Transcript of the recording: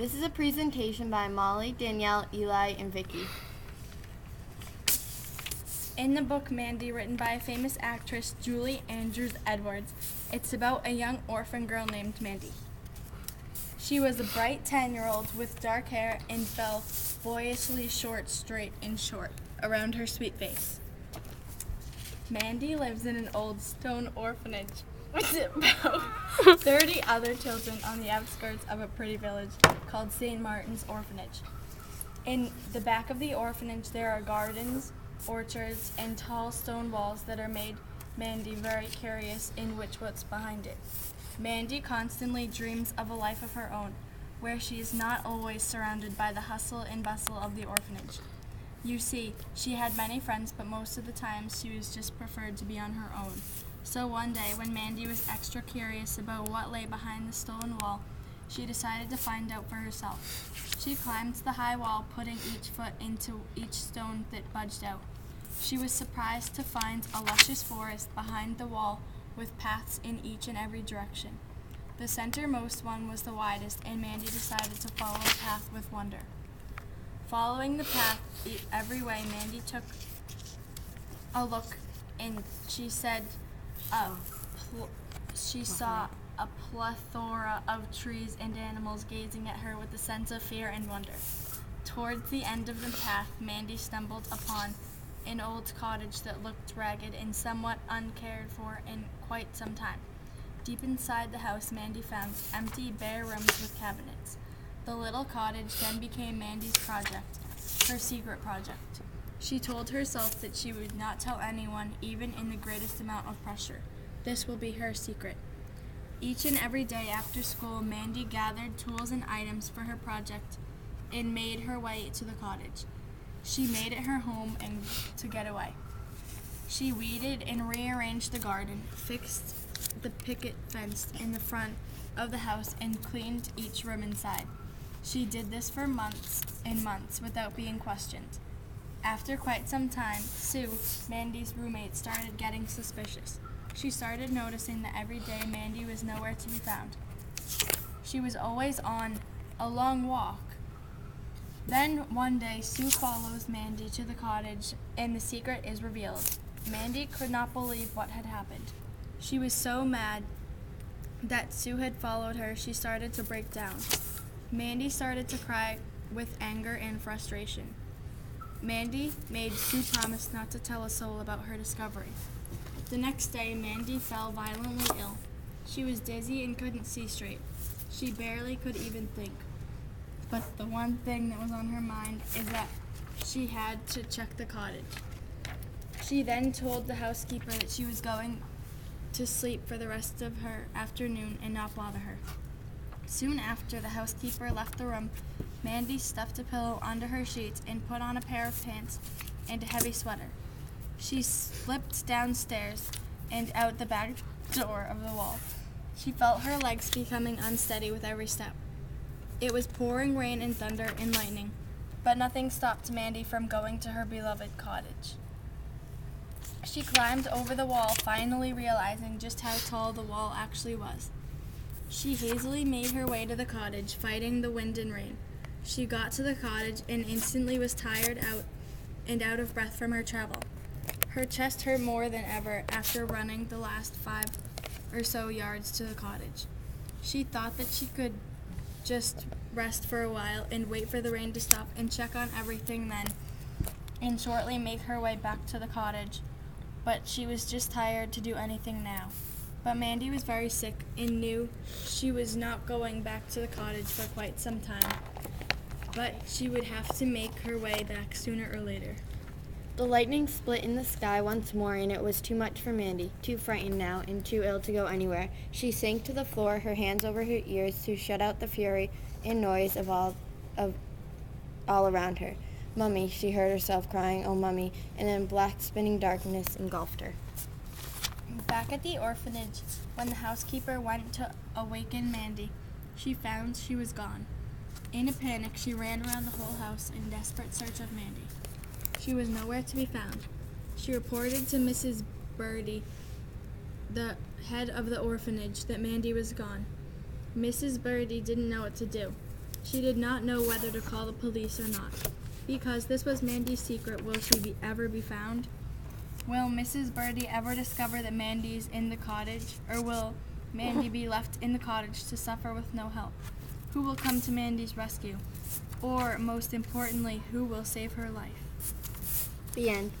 This is a presentation by Molly, Danielle, Eli, and Vicky. In the book Mandy, written by a famous actress, Julie Andrews Edwards, it's about a young orphan girl named Mandy. She was a bright 10-year-old with dark hair and fell boyishly short, straight, and short around her sweet face. Mandy lives in an old stone orphanage with about 30 other children on the outskirts of a pretty village called St. Martin's Orphanage. In the back of the orphanage, there are gardens, orchards, and tall stone walls that are made Mandy very curious in what's behind it. Mandy constantly dreams of a life of her own, where she is not always surrounded by the hustle and bustle of the orphanage. You see, she had many friends, but most of the time she was just preferred to be on her own. So one day, when Mandy was extra curious about what lay behind the stone wall, she decided to find out for herself. She climbed the high wall, putting each foot into each stone that budged out. She was surprised to find a luscious forest behind the wall with paths in each and every direction. The centermost one was the widest, and Mandy decided to follow the path with wonder. Following the path every way, Mandy took a look, and she said she saw a plethora of trees and animals gazing at her with a sense of fear and wonder. Towards the end of the path, Mandy stumbled upon an old cottage that looked ragged and somewhat uncared for in quite some time. Deep inside the house, Mandy found empty, bare rooms with cabinets. The little cottage then became Mandy's project, her secret project. She told herself that she would not tell anyone, even in the greatest amount of pressure. This will be her secret. Each and every day after school, Mandy gathered tools and items for her project and made her way to the cottage. She made it her home and to get away. She weeded and rearranged the garden, fixed the picket fence in the front of the house, and cleaned each room inside. She did this for months and months without being questioned. After quite some time, Sue, Mandy's roommate, started getting suspicious. She started noticing that every day Mandy was nowhere to be found. She was always on a long walk. Then one day, Sue follows Mandy to the cottage, and the secret is revealed. Mandy could not believe what had happened. She was so mad that Sue had followed her, she started to break down. Mandy started to cry with anger and frustration. Mandy made Sue promise not to tell a soul about her discovery. The next day, Mandy fell violently ill. She was dizzy and couldn't see straight. She barely could even think. But the one thing that was on her mind is that she had to check the cottage. She then told the housekeeper that she was going to sleep for the rest of her afternoon and not bother her. Soon after the housekeeper left the room, Mandy stuffed a pillow under her sheets and put on a pair of pants and a heavy sweater. She slipped downstairs and out the back door of the wall. She felt her legs becoming unsteady with every step. It was pouring rain and thunder and lightning, but nothing stopped Mandy from going to her beloved cottage. She climbed over the wall, finally realizing just how tall the wall actually was. She hazily made her way to the cottage, fighting the wind and rain. She got to the cottage and instantly was tired out and out of breath from her travel. Her chest hurt more than ever after running the last 5 or so yards to the cottage. She thought that she could just rest for a while and wait for the rain to stop and check on everything then, and shortly make her way back to the cottage. But she was just tired to do anything now. But Mandy was very sick and knew she was not going back to the cottage for quite some time. But she would have to make her way back sooner or later. The lightning split in the sky once more, and it was too much for Mandy, too frightened now, and too ill to go anywhere. She sank to the floor, her hands over her ears to shut out the fury and noise of all around her. "Mummy," she heard herself crying, "oh, Mummy," and then black spinning darkness engulfed her. Back at the orphanage, when the housekeeper went to awaken Mandy, she found she was gone. In a panic, she ran around the whole house in desperate search of Mandy. She was nowhere to be found. She reported to Mrs. Birdie, the head of the orphanage, that Mandy was gone. Mrs. Birdie didn't know what to do. She did not know whether to call the police or not. Because this was Mandy's secret, will she ever be found? Will Mrs. Birdie ever discover that Mandy's in the cottage, or will Mandy be left in the cottage to suffer with no help? Who will come to Mandy's rescue? Or, most importantly, who will save her life? The end.